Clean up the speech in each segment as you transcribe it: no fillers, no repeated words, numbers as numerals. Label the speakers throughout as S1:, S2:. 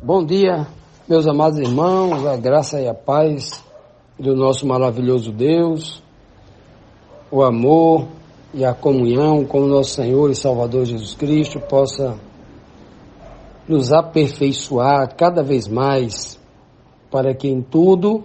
S1: Bom dia, meus amados irmãos, a graça e a paz do nosso maravilhoso Deus, o amor e a comunhão com o nosso Senhor e Salvador Jesus Cristo possa nos aperfeiçoar cada vez mais, para que em tudo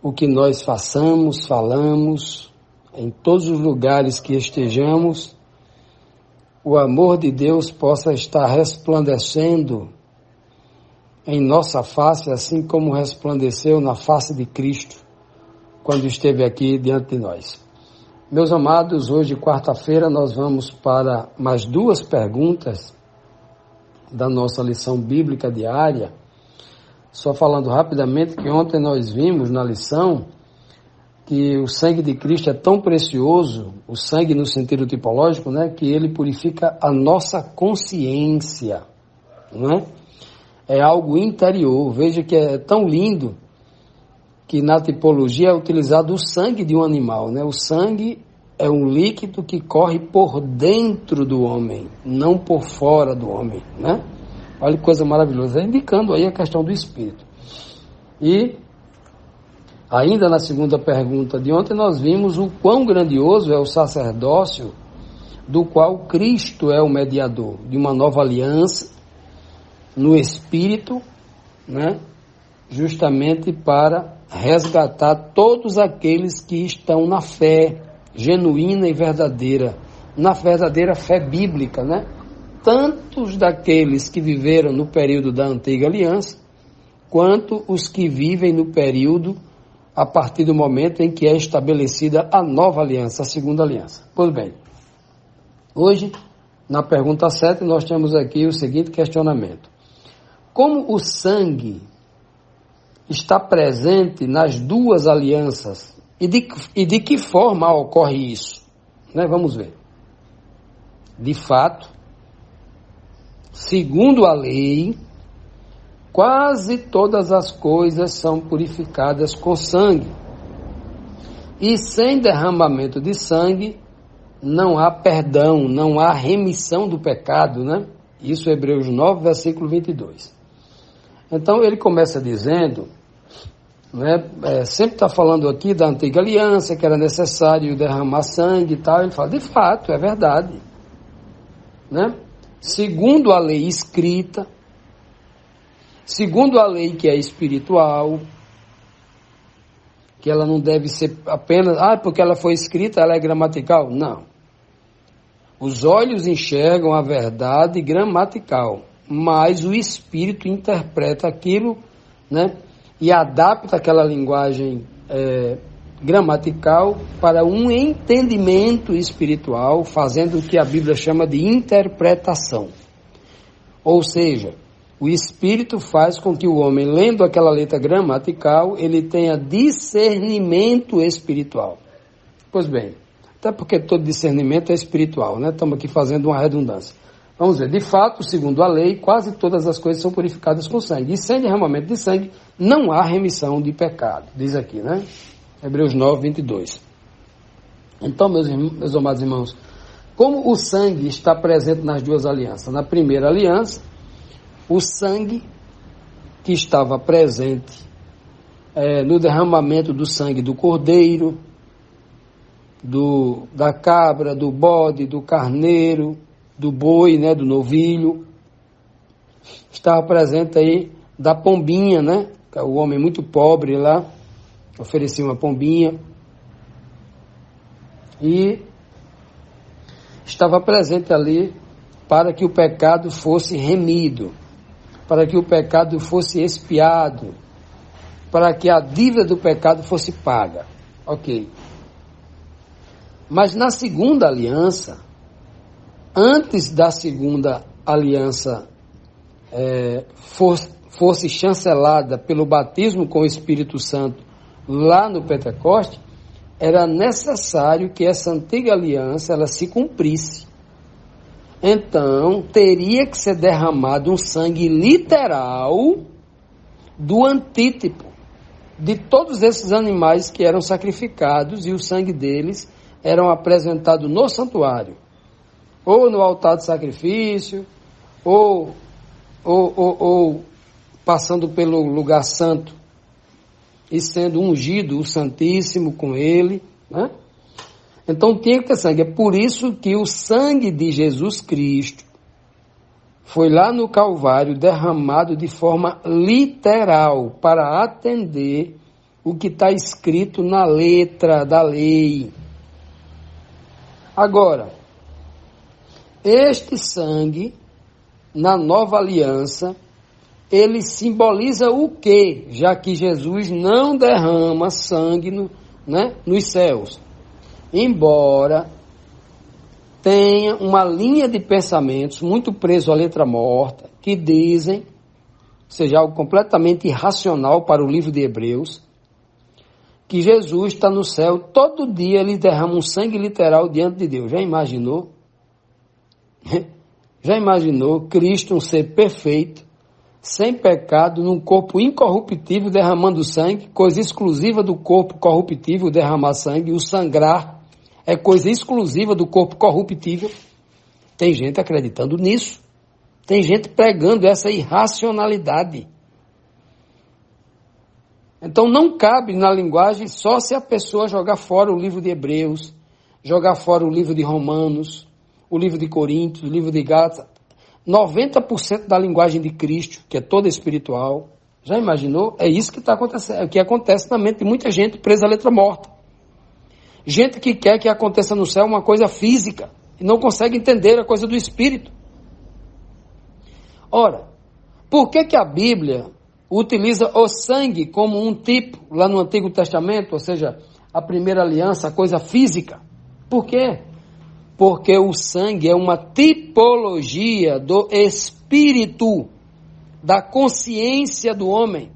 S1: o que nós façamos, falamos, em todos os lugares que estejamos, o amor de Deus possa estar resplandecendo em nossa face, assim como resplandeceu na face de Cristo, quando esteve aqui diante de nós. Meus amados, hoje, quarta-feira, nós vamos para mais duas perguntas da nossa lição bíblica diária. Só falando rapidamente que ontem nós vimos na lição que o sangue de Cristo é tão precioso, o sangue no sentido tipológico, né, que ele purifica a nossa consciência, não é? É algo interior. Veja que é tão lindo que na tipologia é utilizado o sangue de um animal, né? O sangue é um líquido que corre por dentro do homem, não por fora do homem, né? Olha que coisa maravilhosa, indicando aí a questão do espírito. E ainda na segunda pergunta de ontem nós vimos o quão grandioso é o sacerdócio do qual Cristo é o mediador de uma nova aliança no Espírito, né, justamente para resgatar todos aqueles que estão na fé genuína e verdadeira, na verdadeira fé bíblica, né? Tantos daqueles que viveram no período da antiga aliança, quanto os que vivem no período a partir do momento em que é estabelecida a nova aliança, a segunda aliança. Pois bem, hoje, na pergunta 7, nós temos aqui o seguinte questionamento: como o sangue está presente nas duas alianças e de que forma ocorre isso? Né? Vamos ver. De fato, segundo a lei, quase todas as coisas são purificadas com sangue. E sem derramamento de sangue, não há perdão, não há remissão do pecado, né? Isso é Hebreus 9, versículo 22. Então ele começa dizendo, né, sempre está falando aqui da antiga aliança, que era necessário derramar sangue e tal. Ele fala, de fato, é verdade, né? Segundo a lei escrita, segundo a lei que é espiritual, que ela não deve ser apenas, porque ela foi escrita, ela é gramatical. Não. Os olhos enxergam a verdade gramatical, mas o espírito interpreta aquilo, né, e adapta aquela linguagem gramatical para um entendimento espiritual, fazendo o que a Bíblia chama de interpretação. Ou seja, o espírito faz com que o homem, lendo aquela letra gramatical, ele tenha discernimento espiritual. Pois bem, até porque todo discernimento é espiritual, né? Estamos aqui fazendo uma redundância. Vamos ver, de fato, segundo a lei, quase todas as coisas são purificadas com sangue. E sem derramamento de sangue, não há remissão de pecado. Diz aqui, né? Hebreus 9, 22. Então, meus amados irmãos, como o sangue está presente nas duas alianças? Na primeira aliança, o sangue que estava presente no derramamento do sangue do cordeiro, da cabra, do bode, do carneiro, do boi, né, do novilho. Estava presente aí da pombinha, né? O homem muito pobre lá oferecia uma pombinha. E estava presente ali para que o pecado fosse remido, para que o pecado fosse expiado, para que a dívida do pecado fosse paga. Ok. Mas na segunda aliança, antes da segunda aliança fosse chancelada pelo batismo com o Espírito Santo lá no Pentecoste, era necessário que essa antiga aliança ela se cumprisse. Então, teria que ser derramado um sangue literal do antítipo de todos esses animais que eram sacrificados, e o sangue deles eram apresentados no santuário, ou no altar de sacrifício, ou passando pelo lugar santo e sendo ungido o Santíssimo com ele, né? Então tinha que ter sangue. É por isso que o sangue de Jesus Cristo foi lá no Calvário derramado de forma literal para atender o que está escrito na letra da lei. Agora, este sangue, na nova aliança, ele simboliza o quê? Já que Jesus não derrama sangue nos céus. Embora tenha uma linha de pensamentos muito preso à letra morta, que dizem, seja algo completamente irracional para o livro de Hebreus, que Jesus está no céu, todo dia ele derrama um sangue literal diante de Deus. Já imaginou? Já imaginou Cristo, um ser perfeito, sem pecado, num corpo incorruptível, derramando sangue, coisa exclusiva do corpo corruptível, derramar sangue, o sangrar é coisa exclusiva do corpo corruptível. Tem gente acreditando nisso. Tem gente pregando essa irracionalidade. Então não cabe na linguagem só se a pessoa jogar fora o livro de Hebreus, jogar fora o livro de Romanos, o livro de Coríntios, o livro de Gálatas. 90% da linguagem de Cristo, que é toda espiritual. Já imaginou? É isso que está acontecendo, que acontece na mente de muita gente presa à letra morta. Gente que quer que aconteça no céu uma coisa física e não consegue entender a coisa do espírito. Ora, por que a Bíblia utiliza o sangue como um tipo lá no Antigo Testamento, ou seja, a primeira aliança, a coisa física? Por quê? Porque o sangue é uma tipologia do espírito, da consciência do homem.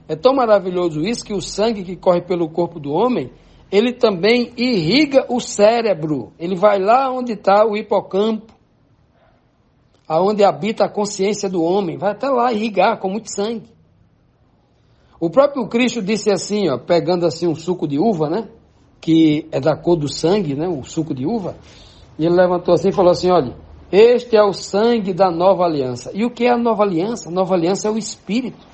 S1: É tão maravilhoso isso que o sangue que corre pelo corpo do homem, ele também irriga o cérebro. Ele vai lá onde está o hipocampo, aonde habita a consciência do homem. Vai até lá irrigar com muito sangue. O próprio Cristo disse assim, pegando assim um suco de uva, né? Que é da cor do sangue, né? O suco de uva. E ele levantou assim e falou assim, olha, este é o sangue da nova aliança. E o que é a nova aliança? A nova aliança é o Espírito.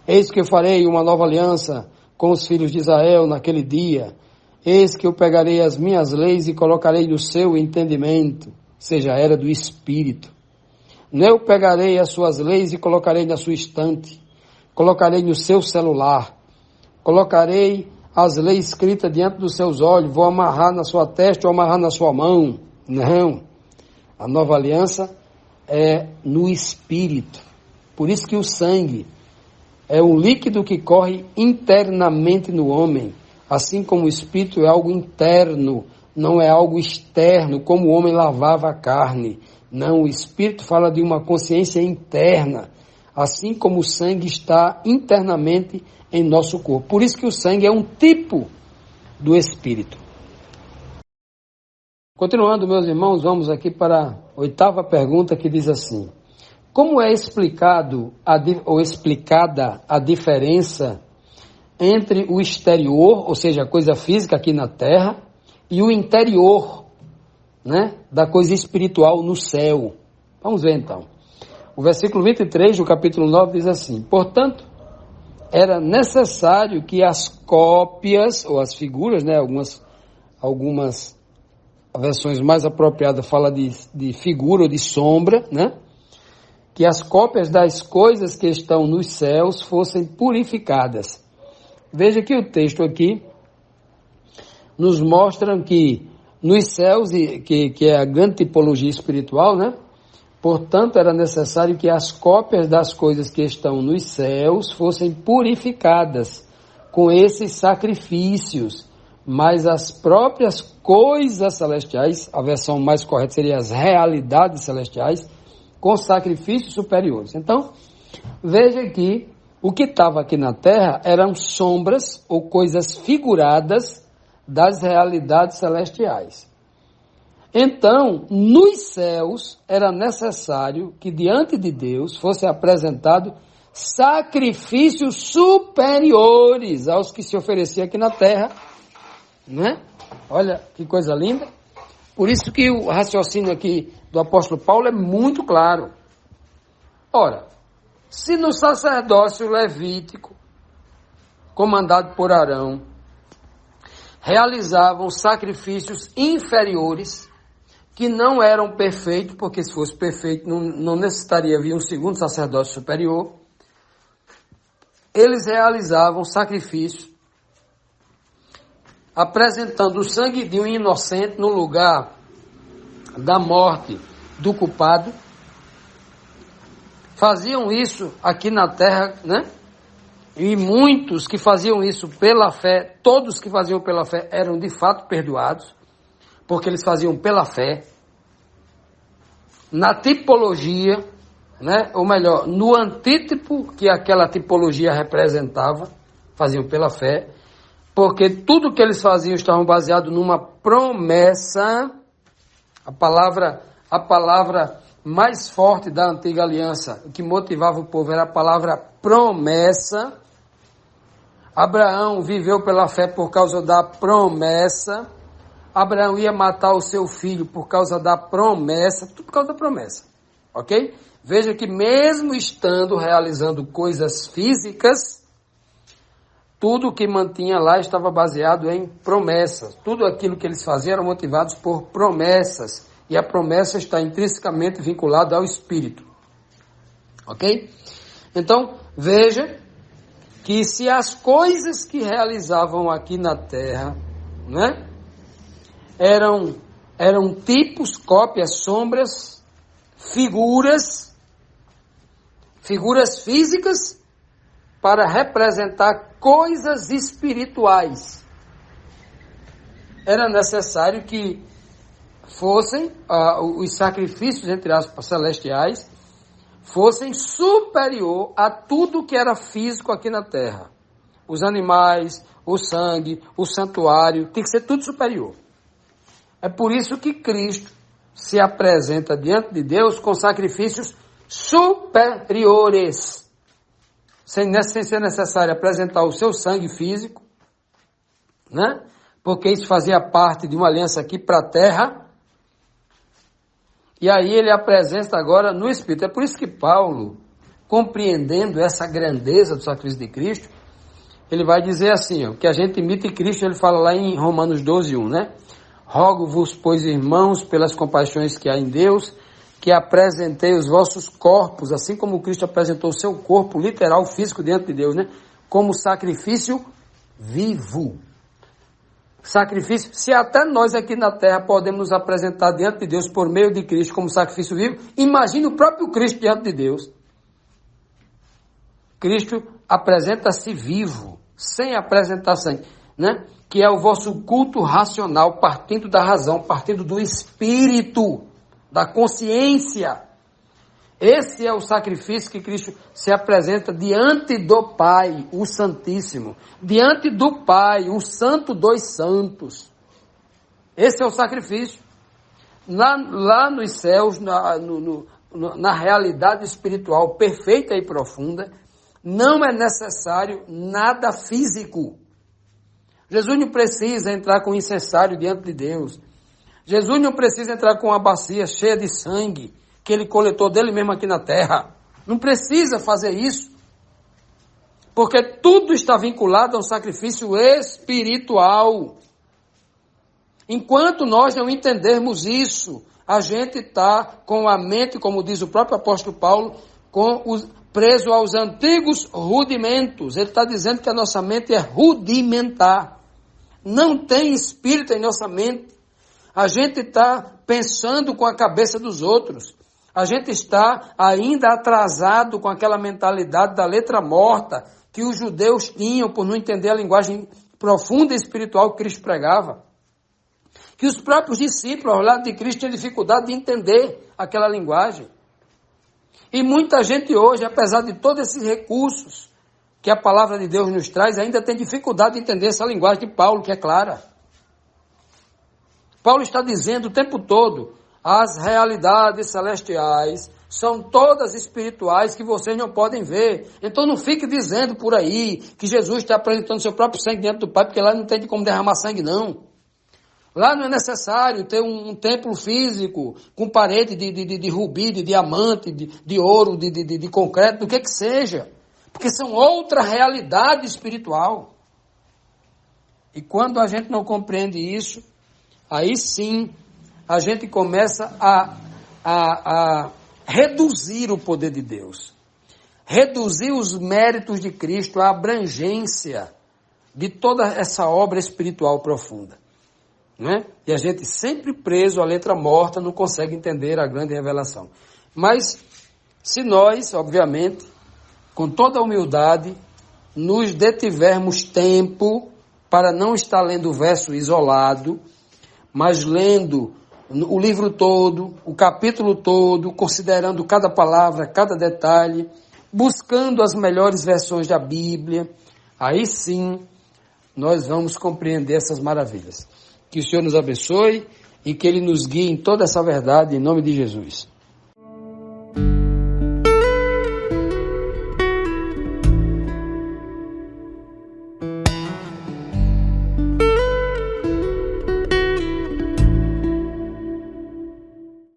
S1: Eis que eu farei uma nova aliança com os filhos de Israel naquele dia. Eis que eu pegarei as minhas leis e colocarei no seu entendimento, seja, a era do Espírito. Eu pegarei as suas leis e colocarei na sua estante, colocarei no seu celular, colocarei as leis escritas diante dos seus olhos, vou amarrar na sua testa ou amarrar na sua mão. Não. A nova aliança é no Espírito. Por isso que o sangue é um líquido que corre internamente no homem, assim como o Espírito é algo interno, não é algo externo, como o homem lavava a carne. Não, o Espírito fala de uma consciência interna, assim como o sangue está internamente em nosso corpo. Por isso que o sangue é um tipo do Espírito. Continuando, meus irmãos, vamos aqui para a 8ª pergunta, que diz assim: como é explicada a diferença entre o exterior, ou seja, a coisa física aqui na terra, e o interior, né, da coisa espiritual no céu? Vamos ver então. O versículo 23 do capítulo 9 diz assim: portanto, era necessário que as cópias, ou as figuras, né, algumas versões mais apropriadas falam de figura ou de sombra, né, que as cópias das coisas que estão nos céus fossem purificadas. Veja que o texto aqui nos mostra que nos céus, que é a grande tipologia espiritual, né? Portanto, era necessário que as cópias das coisas que estão nos céus fossem purificadas com esses sacrifícios, mas as próprias coisas celestiais, a versão mais correta seria as realidades celestiais, com sacrifícios superiores. Então, veja que o que estava aqui na terra eram sombras ou coisas figuradas das realidades celestiais. Então, nos céus, era necessário que diante de Deus fosse apresentado sacrifícios superiores aos que se ofereciam aqui na terra, né? Olha que coisa linda. Por isso que o raciocínio aqui do apóstolo Paulo é muito claro. Ora, se no sacerdócio levítico, comandado por Arão, realizavam sacrifícios inferiores, que não eram perfeitos, porque se fosse perfeito não necessitaria vir um segundo sacerdócio superior, eles realizavam sacrifícios, apresentando o sangue de um inocente no lugar da morte do culpado. Faziam isso aqui na terra, né? E muitos que faziam isso pela fé, todos que faziam pela fé eram de fato perdoados, porque eles faziam pela fé. Na tipologia, né? Ou melhor, no antítipo que aquela tipologia representava, faziam pela fé, porque tudo que eles faziam estava baseado numa promessa. A palavra mais forte da antiga aliança, o que motivava o povo era a palavra promessa. Abraão viveu pela fé por causa da promessa. Abraão ia matar o seu filho por causa da promessa, tudo por causa da promessa, ok? Veja que mesmo estando realizando coisas físicas, tudo o que mantinha lá estava baseado em promessas. Tudo aquilo que eles faziam era motivados por promessas. E a promessa está intrinsecamente vinculada ao Espírito. Ok? Então, veja que se as coisas que realizavam aqui na terra, né, eram tipos, cópias, sombras, figuras físicas para representar coisas espirituais. Era necessário que fossem os sacrifícios, entre aspas, celestiais, fossem superior a tudo que era físico aqui na terra. Os animais, o sangue, o santuário, tem que ser tudo superior. É por isso que Cristo se apresenta diante de Deus com sacrifícios superiores, sem ser necessário apresentar o seu sangue físico, né? Porque isso fazia parte de uma aliança aqui para a terra. E aí ele apresenta agora no Espírito. É por isso que Paulo, compreendendo essa grandeza do sacrifício de Cristo, ele vai dizer assim, ó, que a gente imite Cristo, ele fala lá em Romanos 12:1, né? Rogo-vos, pois, irmãos, pelas compaixões que há em Deus, que apresentei os vossos corpos, assim como Cristo apresentou o seu corpo literal, físico, diante de Deus, né? Como sacrifício vivo. Sacrifício, se até nós aqui na terra podemos nos apresentar diante de Deus por meio de Cristo como sacrifício vivo, imagine o próprio Cristo diante de Deus. Cristo apresenta-se vivo, sem apresentar sangue, né? Que é o vosso culto racional, partindo da razão, partindo do espírito, da consciência. Esse é o sacrifício que Cristo se apresenta diante do Pai, o Santíssimo. Diante do Pai, o Santo dos Santos. Esse é o sacrifício. Lá nos céus, na realidade espiritual perfeita e profunda, não é necessário nada físico. Jesus não precisa entrar com incensário diante de Deus. Jesus não precisa entrar com uma bacia cheia de sangue que ele coletou dele mesmo aqui na terra. Não precisa fazer isso. Porque tudo está vinculado a um sacrifício espiritual. Enquanto nós não entendermos isso, a gente está com a mente, como diz o próprio apóstolo Paulo, preso aos antigos rudimentos. Ele está dizendo que a nossa mente é rudimentar. Não tem espírito em nossa mente. A gente está pensando com a cabeça dos outros. A gente está ainda atrasado com aquela mentalidade da letra morta que os judeus tinham por não entender a linguagem profunda e espiritual que Cristo pregava. Que os próprios discípulos, ao lado de Cristo, tinham dificuldade de entender aquela linguagem. E muita gente hoje, apesar de todos esses recursos que a palavra de Deus nos traz, ainda tem dificuldade de entender essa linguagem de Paulo, que é clara. Paulo está dizendo o tempo todo, as realidades celestiais são todas espirituais que vocês não podem ver. Então não fique dizendo por aí que Jesus está apresentando seu próprio sangue diante do Pai, porque lá não tem como derramar sangue, não. Lá não é necessário ter um templo físico com parede de rubi, de diamante, de ouro, de concreto, do que seja. Porque são outra realidade espiritual. E quando a gente não compreende isso, aí sim a gente começa a reduzir o poder de Deus. Reduzir os méritos de Cristo, a abrangência de toda essa obra espiritual profunda. Né? E a gente sempre preso à letra morta não consegue entender a grande revelação. Mas se nós, obviamente, com toda a humildade, nos detivermos tempo para não estar lendo o verso isolado, mas lendo o livro todo, o capítulo todo, considerando cada palavra, cada detalhe, buscando as melhores versões da Bíblia, aí sim nós vamos compreender essas maravilhas. Que o Senhor nos abençoe e que Ele nos guie em toda essa verdade, em nome de Jesus.